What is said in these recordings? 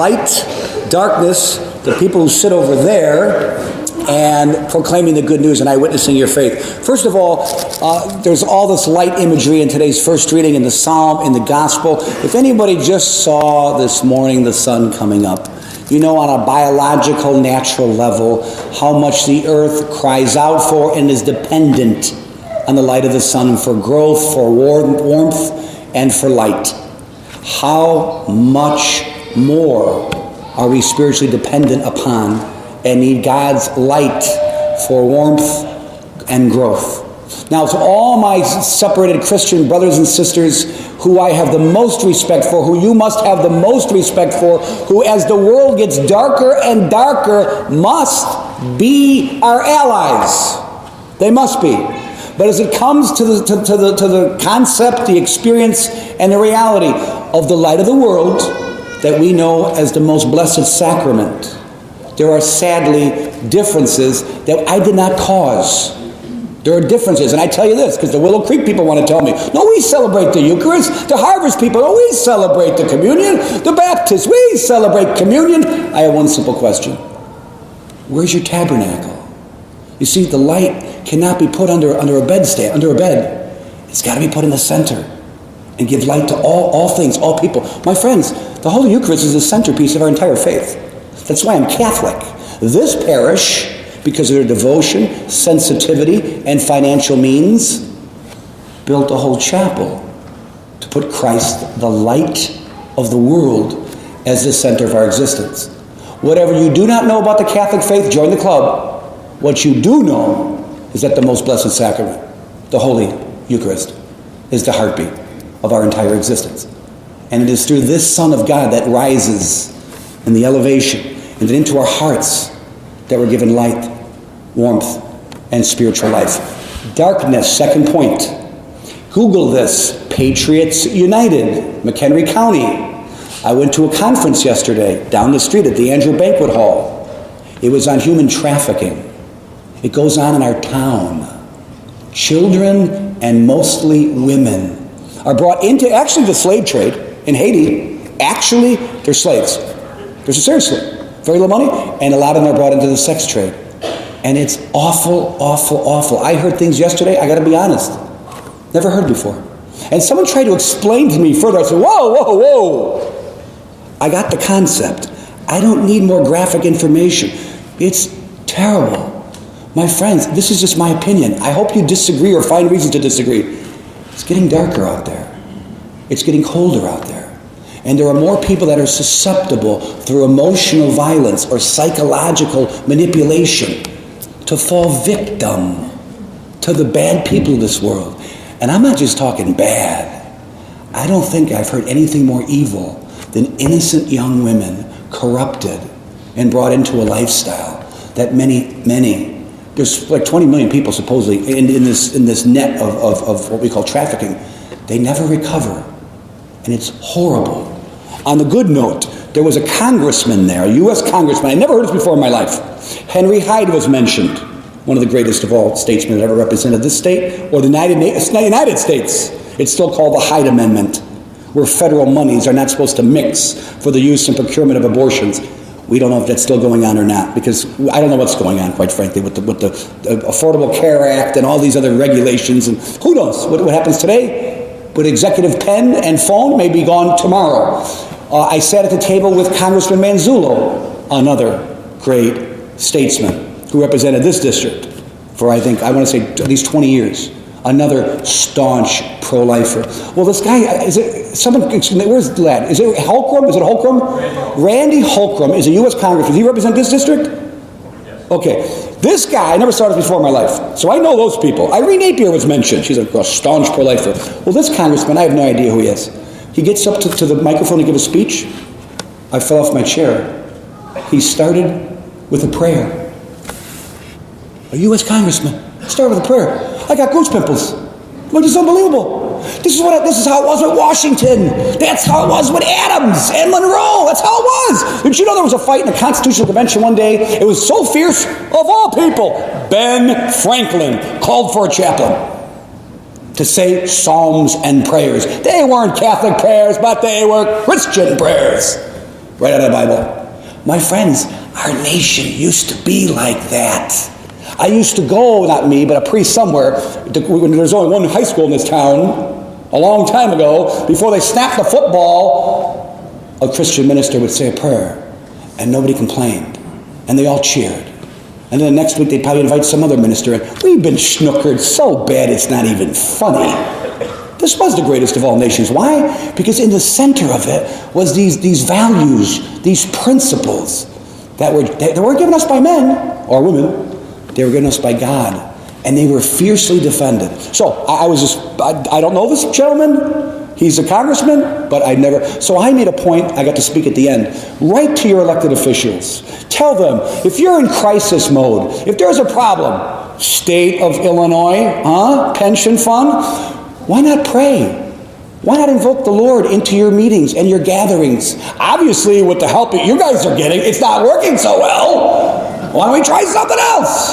light, darkness, the people who sit over there, and proclaiming the good news and eyewitnessing your faith. First of all, there's all this light imagery in today's first reading in the Psalm, in the Gospel. If anybody just saw this morning the sun coming up, you know on a biological, natural level, how much the earth cries out for and is dependent on the light of the sun for growth, for warmth, and for light. How much more are we spiritually dependent upon and need God's light for warmth and growth? Now, to all my separated Christian brothers and sisters who I have the most respect for, who you must have the most respect for, who as the world gets darker and darker must be our allies. They must be. But as it comes to the concept, the experience, and the reality of the light of the world that we know as the most blessed sacrament, there are sadly differences that I did not cause. There are differences, and I tell you this, because the Willow Creek people want to tell me, no, we celebrate the Eucharist. The Harvest people, no, we celebrate the communion. The Baptists, we celebrate communion. I have one simple question. Where's your tabernacle? You see, the light cannot be put under a bedstand, under a bed. It's got to be put in the center and give light to all things, all people. My friends, the Holy Eucharist is the centerpiece of our entire faith. That's why I'm Catholic. This parish, because of their devotion, sensitivity, and financial means, built a whole chapel to put Christ, the light of the world, as the center of our existence. Whatever you do not know about the Catholic faith, join the club. What you do know is that the most blessed sacrament, the Holy Eucharist, is the heartbeat of our entire existence. And it is through this Son of God that rises in the elevation and then into our hearts that we're given light, warmth, and spiritual life. Darkness, second point. Google this, Patriots United, McHenry County. I went to a conference yesterday down the street at the Andrew Banquet Hall. It was on human trafficking. It goes on in our town. Children, and mostly women, are brought into, actually, the slave trade in Haiti. Actually, they're slaves. They're seriously very low money, and a lot of them are brought into the sex trade. And it's awful, awful, awful. I heard things yesterday, I got to be honest, never heard before. And someone tried to explain to me further. I said, whoa, whoa, whoa. I got the concept. I don't need more graphic information. It's terrible. My friends, this is just my opinion. I hope you disagree or find reason to disagree. It's getting darker out there. It's getting colder out there. And there are more people that are susceptible through emotional violence or psychological manipulation to fall victim to the bad people of this world. And I'm not just talking bad. I don't think I've heard anything more evil than innocent young women corrupted and brought into a lifestyle that many, there's like 20 million people supposedly in this net of what we call trafficking. They never recover. And it's horrible. On the good note, there was a congressman there, a U.S. congressman. I never heard this before in my life. Henry Hyde was mentioned, one of the greatest of all statesmen that ever represented this state or the United States. It's still called the Hyde Amendment, where federal monies are not supposed to mix for the use and procurement of abortions. We don't know if that's still going on or not, because I don't know what's going on, quite frankly, with the Affordable Care Act and all these other regulations. And who knows what happens today? With executive pen and phone may be gone tomorrow. I sat at the table with Congressman Manzullo, another great statesman who represented this district for, I want to say, at least 20 years. Another staunch pro-lifer. Well, this guy, is it someone? Where's the lad? Is it Holcomb? Is it Holcomb? Randy Holcomb is a U.S. congressman. Does he represent this district? Yes. Okay. This guy, I never saw this before in my life, so I know those people. Irene Napier was mentioned. She's a staunch pro-lifer. Well, this congressman, I have no idea who he is. He gets up to the microphone to give a speech. I fell off my chair. He started with a prayer. A U.S. congressman started with a prayer. I got goose pimples. Which is unbelievable. This is how it was with Washington. That's how it was with Adams and Monroe. That's how it was. Did you know there was a fight in the Constitutional Convention one day? It was so fierce, of all people, Ben Franklin called for a chaplain to say psalms and prayers. They weren't Catholic prayers, but they were Christian prayers. Right out of the Bible. My friends, our nation used to be like that. I used to go, not me, but a priest somewhere, when there was only one high school in this town, a long time ago, before they snapped the football, a Christian minister would say a prayer, and nobody complained, and they all cheered. And then the next week they'd probably invite some other minister in. We've been snookered so bad it's not even funny. This was the greatest of all nations. Why? Because in the center of it was these values, these principles that weren't given us by men or women. They were given us by God. And they were fiercely defended. So I don't know this gentleman. He's a congressman, but so I made a point, I got to speak at the end. Write to your elected officials. Tell them, if you're in crisis mode, if there's a problem, state of Illinois, pension fund, why not pray? Why not invoke the Lord into your meetings and your gatherings? Obviously, with the help that you guys are getting, it's not working so well. Why don't we try something else?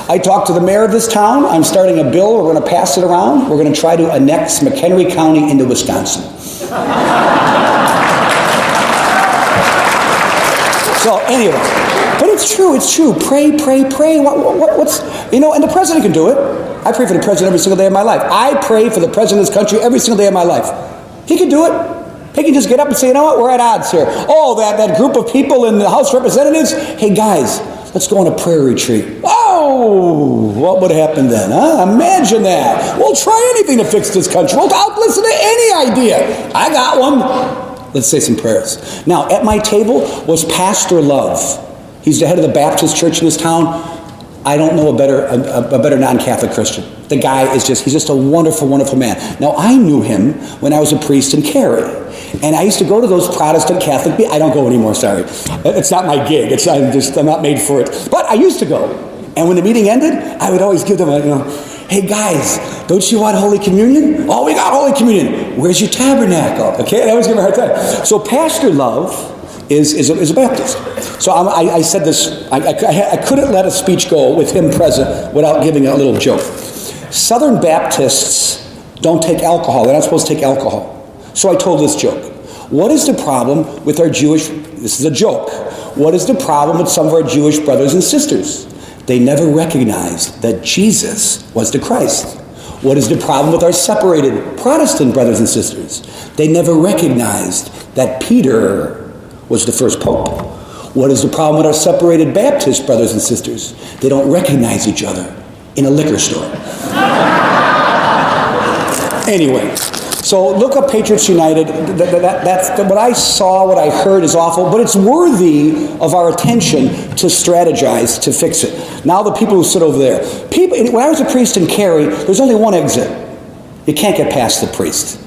I talked to the mayor of this town. I'm starting a bill. We're going to pass it around. We're going to try to annex McHenry County into Wisconsin. So anyway, but it's true. Pray. What's, and the president can do it. I pray for the president every single day of my life. I pray for the president of this country every single day of my life. He can do it. He can just get up and say, you know what, we're at odds here. Oh, that group of people in the House of Representatives, hey guys, let's go on a prayer retreat. Oh, what would happen then, huh? Imagine that. We'll try anything to fix this country. I'll listen to any idea. I got one. Let's say some prayers. Now, at my table was Pastor Love. He's the head of the Baptist church in this town. I don't know a better non-Catholic Christian. The guy he's just a wonderful, wonderful man. Now, I knew him when I was a priest in Cary. And I used to go to those Protestant Catholic meetings. I don't go anymore, sorry. It's not my gig. I'm not made for it. But I used to go. And when the meeting ended, I would always give them hey guys, don't you want Holy Communion? Oh, we got Holy Communion. Where's your tabernacle? Okay, and I always give him a hard time. So Pastor Love is a Baptist. So I said this, I couldn't let a speech go with him present without giving a little joke. Southern Baptists don't take alcohol. They're not supposed to take alcohol. So I told this joke. What is the problem with our this is a joke. What is the problem with some of our Jewish brothers and sisters? They never recognized that Jesus was the Christ. What is the problem with our separated Protestant brothers and sisters? They never recognized that Peter was the first pope. What is the problem with our separated Baptist brothers and sisters? They don't recognize each other in a liquor store. Anyway, so look up Patriots United. That's what I saw, what I heard is awful, but it's worthy of our attention to strategize to fix it. Now the people who sit over there. When I was a priest in Cary, there's only one exit. You can't get past the priest.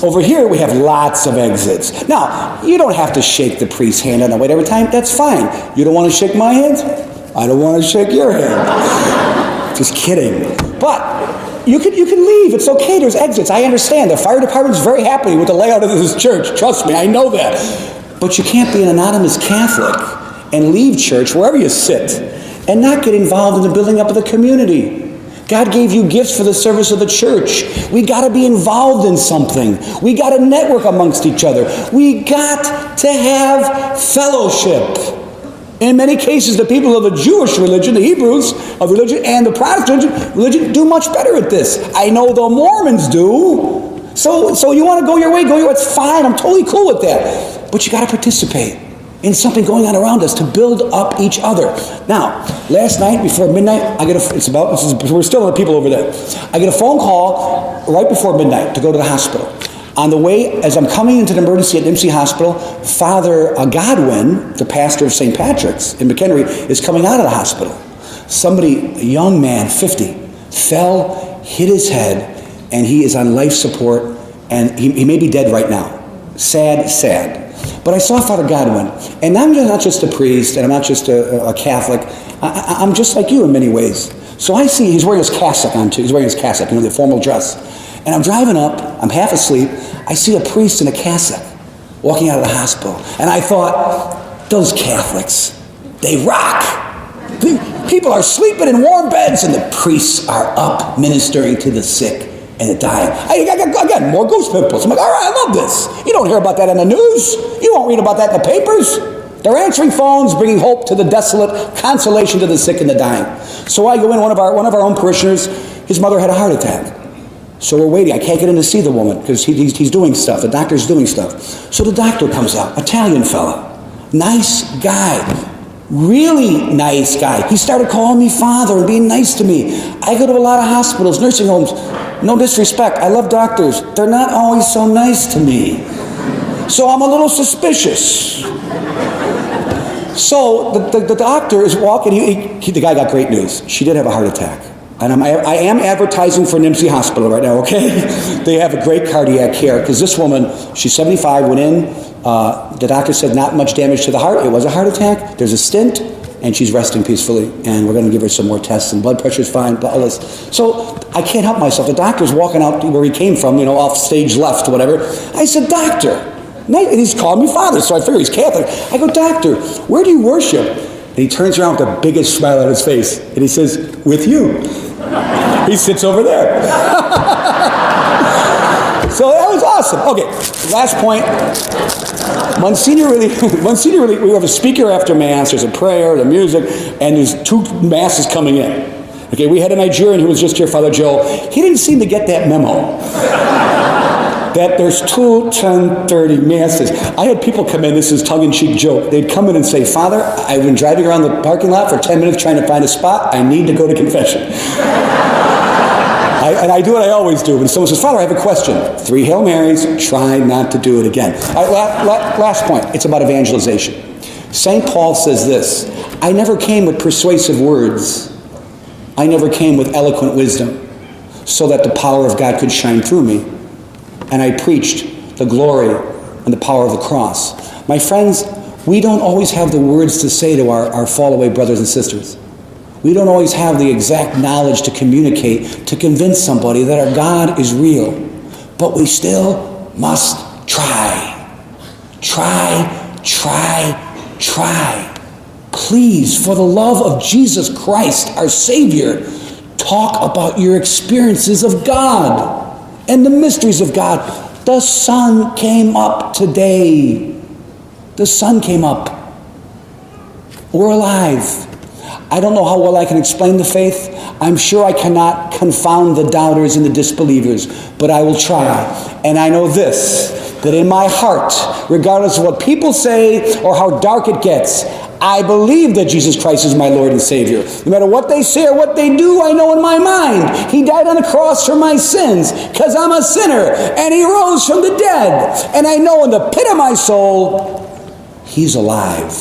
Over here, we have lots of exits. Now, you don't have to shake the priest's hand on the way every time. That's fine. You don't want to shake my hand? I don't want to shake your hand. Just kidding. But you can leave. It's okay. There's exits. I understand. The fire department's very happy with the layout of this church. Trust me, I know that. But you can't be an anonymous Catholic and leave church wherever you sit and not get involved in the building up of the community. God gave you gifts for the service of the church. We got to be involved in something. We got to network amongst each other. We got to have fellowship. In many cases, the people of the Jewish religion, the Hebrews of religion, and the Protestant religion do much better at this. I know the Mormons do. So you want to go your way, it's fine. I'm totally cool with that. But you got to participate in something going on around us to build up each other. Now, last night before midnight, we're still the people over there. I get a phone call right before midnight to go to the hospital. On the way, as I'm coming into the emergency at Nimsey Hospital, Father Godwin, the pastor of St. Patrick's in McHenry, is coming out of the hospital. Somebody, a young man, 50, fell, hit his head, and he is on life support, and he may be dead right now. Sad. But I saw Father Godwin, and I'm not just a priest, and I'm not just a Catholic. I'm just like you in many ways. So I see he's wearing his cassock on too. He's wearing his cassock, the formal dress. And I'm driving up, I'm half asleep, I see a priest in a cassock walking out of the hospital. And I thought, those Catholics, they rock. People are sleeping in warm beds, and the priests are up ministering to the sick and the dying. I got more goose pimples. I'm like, all right, I love this. You don't hear about that in the news. You won't read about that in the papers. They're answering phones, bringing hope to the desolate, consolation to the sick and the dying. So I go in, one of our own parishioners, his mother had a heart attack. So we're waiting. I can't get in to see the woman because he's doing stuff. The doctor's doing stuff. So the doctor comes out, Italian fella. Nice guy. Really nice guy. He started calling me father and being nice to me. I go to a lot of hospitals, nursing homes. No disrespect. I love doctors. They're not always so nice to me. So I'm a little suspicious. So the doctor is walking. The guy got great news. She did have a heart attack. And I am advertising for Nimsey Hospital right now, okay? They have a great cardiac care because this woman, she's 75, went in. The doctor said not much damage to the heart. It was a heart attack. There's a stent, and she's resting peacefully. And we're going to give her some more tests, and blood pressure's fine, all this. So I can't help myself. The doctor's walking out where he came from, off stage left, whatever. I said, doctor. And he's calling me father, so I figure he's Catholic. I go, doctor, where do you worship? And he turns around with the biggest smile on his face, and he says, with you. He sits over there. So that was awesome. Okay, last point. Monsignor really, we have a speaker after Mass, there's a prayer, the music, and there's 2 Masses coming in. Okay, we had a Nigerian who was just here, Father Joe. He didn't seem to get that memo. That there's 2 10:30 Masses. I had people come in, this is tongue-in-cheek joke. They'd come in and say, Father, I've been driving around the parking lot for 10 minutes trying to find a spot. I need to go to confession. And I do what I always do. When someone says, Father, I have a question. 3 Hail Marys, try not to do it again. All right, last point. It's about evangelization. St. Paul says this, I never came with persuasive words. I never came with eloquent wisdom so that the power of God could shine through me. And I preached the glory and the power of the cross. My friends, we don't always have the words to say to our fall-away brothers and sisters. We don't always have the exact knowledge to communicate, to convince somebody that our God is real. But we still must try. Try, try, try. Please, for the love of Jesus Christ, our Savior, talk about your experiences of God and the mysteries of God. The sun came up today. The sun came up. We're alive. I don't know how well I can explain the faith. I'm sure I cannot confound the doubters and the disbelievers, but I will try. And I know this, that in my heart, regardless of what people say or how dark it gets, I believe that Jesus Christ is my Lord and Savior. No matter what they say or what they do, I know in my mind, He died on the cross for my sins because I'm a sinner, and He rose from the dead. And I know in the pit of my soul, He's alive.